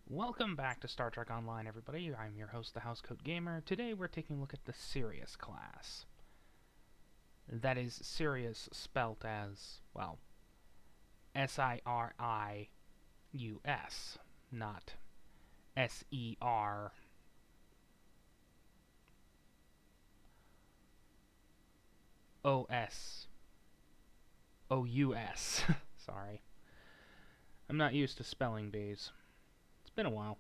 Welcome back to Star Trek Online, everybody. I'm your host, the Housecoat Gamer. Today we're taking a look at the Sirius-Class. That is Sirius spelt as, well, S-I-R-I-U-S, not S-E-R-O-S-O-U-S. Sorry. I'm not used to spelling bees. It's been a while.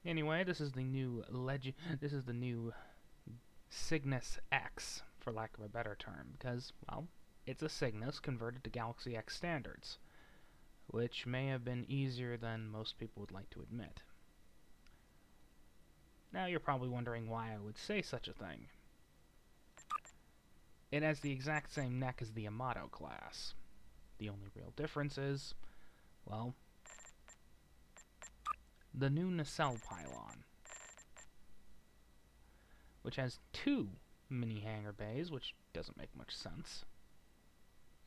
Anyway, this is the new Cygnus-X, for lack of a better term, because, well, it's a Cygnus converted to Galaxy X standards, which may have been easier than most people would like to admit. Now you're probably wondering why I would say such a thing. It has the exact same neck as the Amato class. The only real difference is, well, the new nacelle pylon, which has two mini hangar bays, which doesn't make much sense,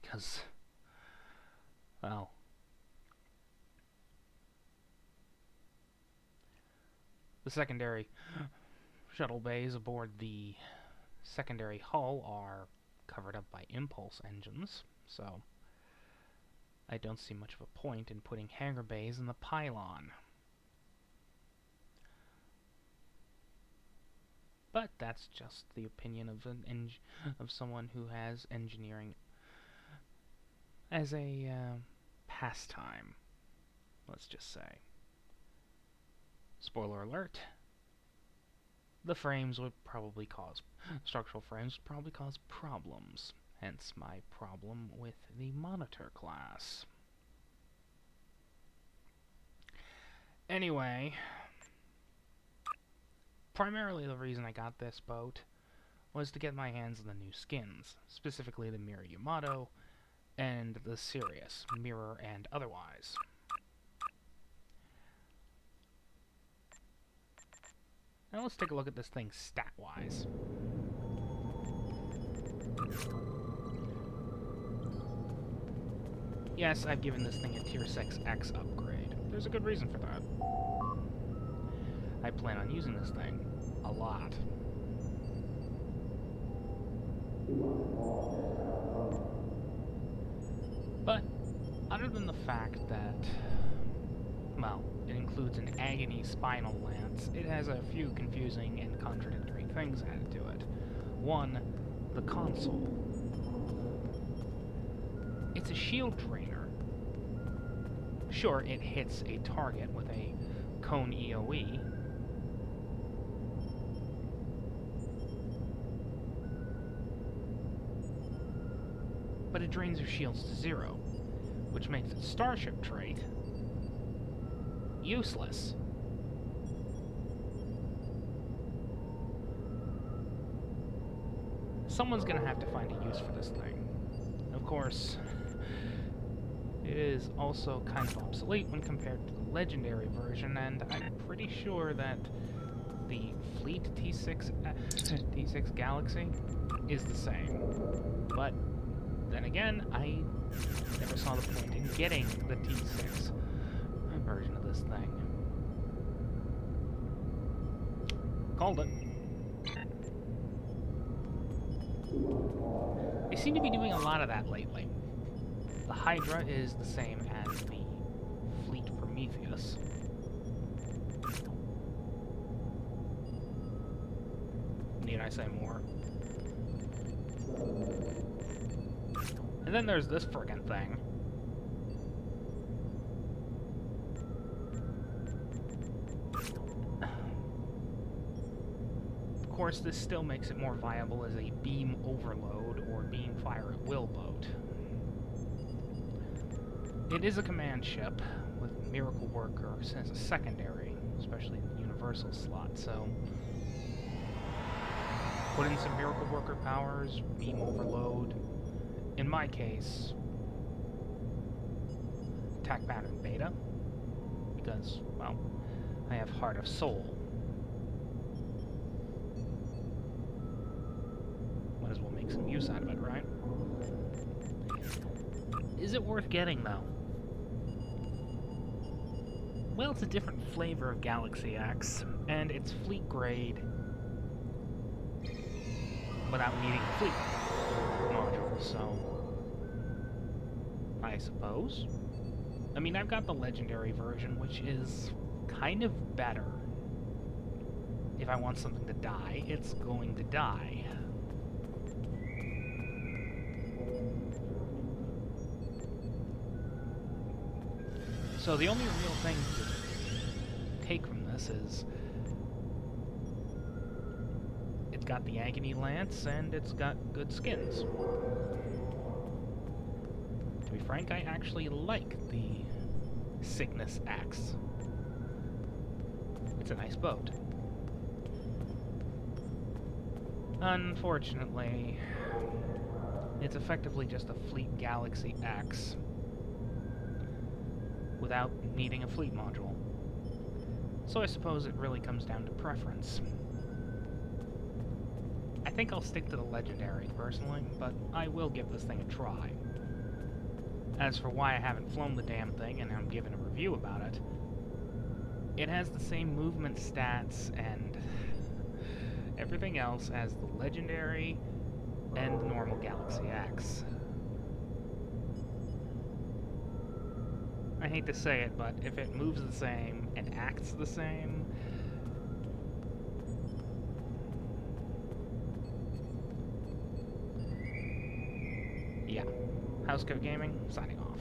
because, well, the secondary shuttle bays aboard the secondary hull are covered up by impulse engines, so I don't see much of a point in putting hangar bays in the pylon. But that's just the opinion of someone who has engineering as a pastime, let's just say. Spoiler alert, the frames would probably cause, structural frames would probably cause problems, hence my problem with the Monitor class. Anyway, primarily the reason I got this boat was to get my hands on the new skins, specifically the Mirror Yamato and the Sirius, mirror and otherwise. Now let's take a look at this thing stat-wise. Yes, I've given this thing a Tier 6X upgrade. There's a good reason for that. I plan on using this thing a lot. But, other than the fact that, well, it includes an agony spinal lance, it has a few confusing and contradictory things added to it. One, the console. It's a shield trainer. Sure, it hits a target with a cone EOE, but it drains your shields to 0, which makes its starship trait useless. Someone's gonna have to find a use for this thing. Of course, it is also kind of obsolete when compared to the legendary version, and I'm pretty sure that the Fleet T6 Galaxy is the same. But then again, I never saw the point in getting the T6 version of this thing. Called it. They seem to be doing a lot of that lately. The Hydra is the same as the Fleet Prometheus. Need I say more? And then there's this frickin' thing. Of course, this still makes it more viable as a beam overload or beam fire at will boat. It is a command ship with Miracle Worker as a secondary, especially in the Universal slot, so put in some Miracle Worker powers, beam overload. In my case, attack pattern beta, because, well, I have Heart of Soul. Might as well make some use out of it, right? Is it worth getting, though? well, it's a different flavor of Galaxy-X, and it's fleet grade without needing a fleet module, so I suppose. I mean, I've got the legendary version, which is kind of better. If I want something to die, it's going to die. So the only real thing to take from this is it's got the Agony Lance and it's got good skins. To be frank, I actually like the Cygnus-X. It's a nice boat. Unfortunately, it's effectively just a Fleet Galaxy-X without needing a fleet module. So I suppose it really comes down to preference. I think I'll stick to the legendary, personally, but I will give this thing a try. As for why I haven't flown the damn thing and I'm giving a review about it, it has the same movement stats and everything else as the legendary and the normal Galaxy-X. I hate to say it, but if it moves the same and acts the same, yeah. Housecoat Gaming, signing off.